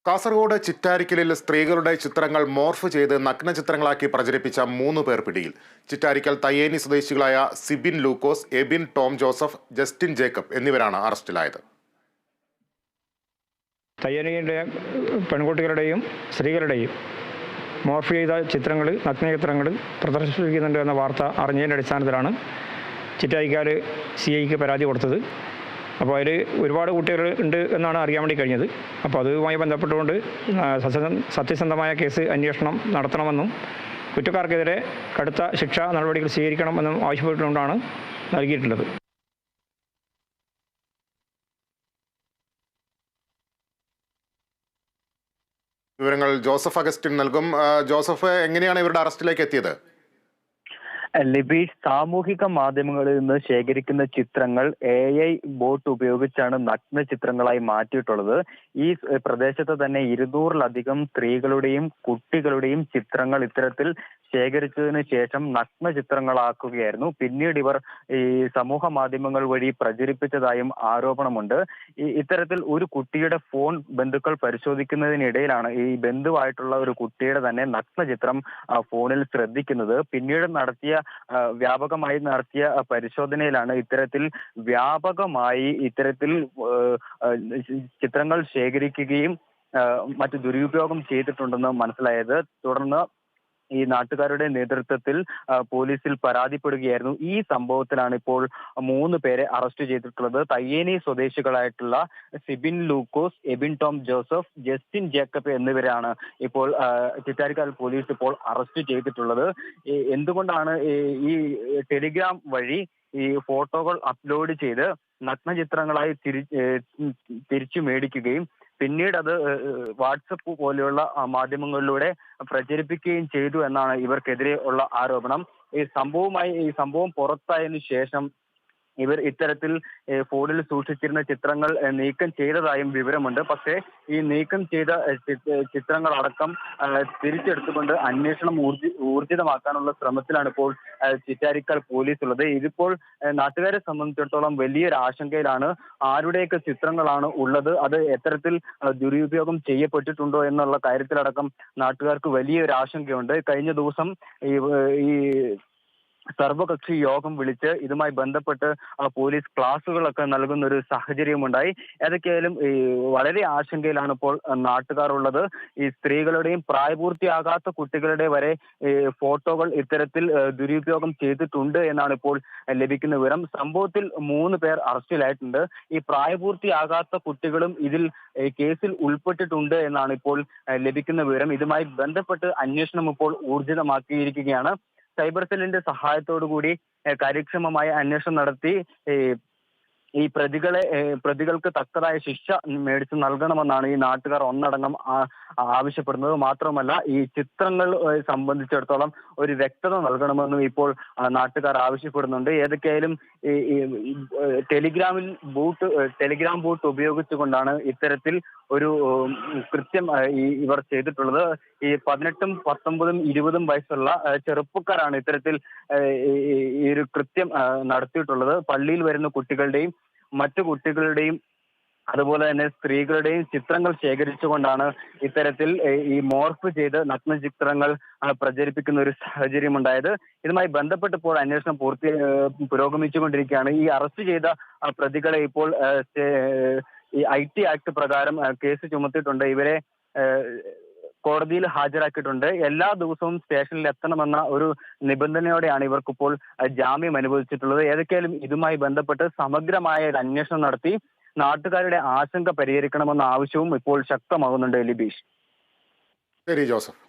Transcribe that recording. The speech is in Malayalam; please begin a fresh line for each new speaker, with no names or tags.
കാസർഗോഡ് ചിറ്റാരിക്കലിൽ സ്ത്രീകളുടെ ചിത്രങ്ങൾ മോർഫ് ചെയ്ത് നഗ്നചിത്രങ്ങളാക്കി പ്രചരിപ്പിച്ച 3 പേർ പിടിയിൽ. ചിറ്റാരിക്കൽ തയ്യേനി സ്വദേശികളായ സിബിൻ ലൂക്കോസ്, എബിൻ ടോം ജോസഫ്, ജസ്റ്റിൻ ജേക്കബ് എന്നിവരാണ് അറസ്റ്റിലായത്.
തയ്യേനിയുടെ പെൺകുട്ടികളുടെയും സ്ത്രീകളുടെയും മോർഫ് ചെയ്ത ചിത്രങ്ങൾ, നഗ്നചിത്രങ്ങൾ പ്രദർശിപ്പിക്കുന്നുണ്ട് എന്ന വാർത്ത അറിഞ്ഞതിൻ്റെ അടിസ്ഥാനത്തിലാണ് ചിറ്റാരിക്കാൽ CIക്ക് പരാതി കൊടുത്തത്. അപ്പോൾ അതിൽ ഒരുപാട് കുട്ടികൾ ഉണ്ട് എന്നാണ് അറിയാൻ വേണ്ടി കഴിഞ്ഞത്. അപ്പോൾ അതുമായി ബന്ധപ്പെട്ടുകൊണ്ട് സത്യസന്ധമായ കേസ് അന്വേഷണം നടത്തണമെന്നും കുറ്റക്കാർക്കെതിരെ കടുത്ത ശിക്ഷാ നടപടികൾ സ്വീകരിക്കണമെന്നും ആവശ്യപ്പെട്ടുകൊണ്ടാണ് നൽകിയിട്ടുള്ളത്.
വിവരങ്ങൾ ജോസഫ് അഗസ്റ്റിൻ നൽകും. ജോസഫ്, എങ്ങനെയാണ് ഇവരുടെ അറസ്റ്റിലേക്ക് എത്തിയത്?
ലിബീഷ്, സാമൂഹിക മാധ്യമങ്ങളിൽ നിന്ന് ശേഖരിക്കുന്ന ചിത്രങ്ങൾ AI ബോട്ട് ഉപയോഗിച്ചാണ് നഗ്ന ചിത്രങ്ങളായി മാറ്റിയിട്ടുള്ളത്. ഈ പ്രദേശത്ത് തന്നെ 200-ലധികം സ്ത്രീകളുടെയും കുട്ടികളുടെയും ചിത്രങ്ങൾ ഇത്തരത്തിൽ ശേഖരിച്ചതിന് ശേഷം നഗ്ന ചിത്രങ്ങളാക്കുകയായിരുന്നു. പിന്നീട് ഇവർ ഈ സമൂഹ മാധ്യമങ്ങൾ വഴി പ്രചരിപ്പിച്ചതായും ആരോപണമുണ്ട്. ഇത്തരത്തിൽ ഒരു കുട്ടിയുടെ ഫോൺ ബന്ധുക്കൾ പരിശോധിക്കുന്നതിനിടയിലാണ് ഈ ബന്ധുവായിട്ടുള്ള ഒരു കുട്ടിയുടെ തന്നെ നഗ്ന ചിത്രം ഫോണിൽ ശ്രദ്ധിക്കുന്നത്. പിന്നീട് വ്യാപകമായി നടത്തിയ പരിശോധനയിലാണ് വ്യാപകമായി ഇത്തരത്തിൽ ചിത്രങ്ങൾ ശേഖരിക്കുകയും മറ്റു ദുരുപയോഗം ചെയ്തിട്ടുണ്ടെന്ന് മനസ്സിലായത്. തുടർന്ന് ഈ നാട്ടുകാരുടെ നേതൃത്വത്തിൽ പോലീസിൽ പരാതിപ്പെടുകയായിരുന്നു. ഈ സംഭവത്തിലാണ് ഇപ്പോൾ 3 പേരെ അറസ്റ്റ് ചെയ്തിട്ടുള്ളത്. തയ്യേനി സ്വദേശികളായിട്ടുള്ള സിബിൻ ലൂക്കോസ്, എബിൻ ടോം ജോസഫ്, ജസ്റ്റിൻ ജേക്കബ് എന്നിവരാണ് ഇപ്പോൾ ചിറ്റാരിക്കാൽ പോലീസ് ഇപ്പോൾ അറസ്റ്റ് ചെയ്തിട്ടുള്ളത്. എന്തുകൊണ്ടാണ് ഈ ടെലിഗ്രാം വഴി ഈ ഫോട്ടോകൾ അപ്ലോഡ് ചെയ്ത് നഗ്നചിത്രങ്ങളായി തിരിച്ചു മേടിക്കുകയും പിന്നീട് അത് വാട്സപ്പ് പോലെയുള്ള മാധ്യമങ്ങളിലൂടെ പ്രചരിപ്പിക്കുകയും ചെയ്തു എന്നാണ് ഇവർക്കെതിരെ ഉള്ള ആരോപണം. ഈ സംഭവം പുറത്തായതിനു ശേഷം ഇവർ ഇത്തരത്തിൽ ഫോണിൽ സൂക്ഷിച്ചിരുന്ന ചിത്രങ്ങൾ നീക്കം ചെയ്തതായും വിവരമുണ്ട്. പക്ഷേ ഈ നീക്കം ചെയ്ത ചിത്രങ്ങളടക്കം തിരിച്ചെടുത്തുകൊണ്ട് അന്വേഷണം ഊർജിതമാക്കാനുള്ള ശ്രമത്തിലാണ് ഇപ്പോൾ ചിറ്റാരിക്കാൽ പോലീസ് ഉള്ളത്. ഇതിപ്പോൾ നാട്ടുകാരെ സംബന്ധിച്ചിടത്തോളം വലിയൊരു ആശങ്കയിലാണ്. ആരുടെയൊക്കെ ചിത്രങ്ങളാണ് ഉള്ളത്, അത് എത്തരത്തിൽ ദുരുപയോഗം ചെയ്യപ്പെട്ടിട്ടുണ്ടോ എന്നുള്ള കാര്യത്തിലടക്കം നാട്ടുകാർക്ക് വലിയൊരു ആശങ്കയുണ്ട്. കഴിഞ്ഞ ദിവസം ഈ സർവകക്ഷി യോഗം വിളിച്ച് ഇതുമായി ബന്ധപ്പെട്ട് പോലീസ് ക്ലാസുകളൊക്കെ നൽകുന്ന ഒരു സാഹചര്യമുണ്ടായി. ഏതൊക്കെയായാലും വളരെ ആശങ്കയിലാണ് ഇപ്പോൾ നാട്ടുകാർ ഉള്ളത്. ഈ സ്ത്രീകളുടെയും പ്രായപൂർത്തിയാകാത്ത കുട്ടികളുടെ വരെ ഫോട്ടോകൾ ഇത്തരത്തിൽ ദുരുപയോഗം ചെയ്തിട്ടുണ്ട് എന്നാണ് ഇപ്പോൾ ലഭിക്കുന്ന വിവരം. സംഭവത്തിൽ 3 പേർ അറസ്റ്റിലായിട്ടുണ്ട്. ഈ പ്രായപൂർത്തിയാകാത്ത കുട്ടികളും ഇതിൽ കേസിൽ ഉൾപ്പെട്ടിട്ടുണ്ട് എന്നാണ് ഇപ്പോൾ ലഭിക്കുന്ന വിവരം. ഇതുമായി ബന്ധപ്പെട്ട് അന്വേഷണം ഇപ്പോൾ ഊർജിതമാക്കിയിരിക്കുകയാണ്. സൈബർ സെല്ലിന്റെ സഹായത്തോടു കൂടി കാര്യക്ഷമമായ അന്വേഷണം നടത്തി ഈ പ്രതികൾക്ക് തക്കതായ ശിക്ഷ മേടിച്ച് നൽകണമെന്നാണ് ഈ നാട്ടുകാർ ഒന്നടങ്കം ആവശ്യപ്പെടുന്നത്. മാത്രമല്ല, ഈ ചിത്രങ്ങൾ സംബന്ധിച്ചിടത്തോളം ഒരു വ്യക്തത നൽകണമെന്നും ഇപ്പോൾ നാട്ടുകാർ ആവശ്യപ്പെടുന്നുണ്ട്. ഏതൊക്കെയായാലും ടെലിഗ്രാം ബോട്ട് ഉപയോഗിച്ചുകൊണ്ടാണ് ഇത്തരത്തിൽ ഒരു കൃത്യം ഇവർ ചെയ്തിട്ടുള്ളത്. ഈ 18, 19, 20 വയസ്സുള്ള ചെറുപ്പക്കാരാണ് ഇത്തരത്തിൽ ഈ ഒരു കൃത്യം നടത്തിയിട്ടുള്ളത്. പള്ളിയിൽ വരുന്ന കുട്ടികളുടെയും മറ്റു കുട്ടികളുടെയും അതുപോലെ തന്നെ സ്ത്രീകളുടെയും ചിത്രങ്ങൾ ശേഖരിച്ചുകൊണ്ടാണ് ഇത്തരത്തിൽ ഈ മോർഫ് ചെയ്ത് നഗ്ന ചിത്രങ്ങൾ പ്രചരിപ്പിക്കുന്ന ഒരു സാഹചര്യം ഉണ്ടായത്. ഇതുമായി ബന്ധപ്പെട്ടിപ്പോൾ അന്വേഷണം പുരോഗമിച്ചുകൊണ്ടിരിക്കുകയാണ്. ഈ അറസ്റ്റ് ചെയ്ത പ്രതികളെ ഇപ്പോൾ ഈ IT ആക്ട് പ്രകാരം കേസ് ചുമത്തിയിട്ടുണ്ട്. ഇവരെ കോടതിയിൽ ഹാജരാക്കിയിട്ടുണ്ട്. എല്ലാ ദിവസവും സ്റ്റേഷനിൽ എത്തണമെന്ന ഒരു നിബന്ധനയോടെയാണ് ഇവർക്കിപ്പോൾ ജാമ്യം അനുവദിച്ചിട്ടുള്ളത്. ഏതൊക്കെയായാലും ഇതുമായി ബന്ധപ്പെട്ട് സമഗ്രമായ ഒരു അന്വേഷണം നടത്തി നാട്ടുകാരുടെ ആശങ്ക പരിഹരിക്കണമെന്ന ആവശ്യവും ഇപ്പോൾ ശക്തമാകുന്നുണ്ട്. ലിബീഷ്.
ശരി ജോസഫ്.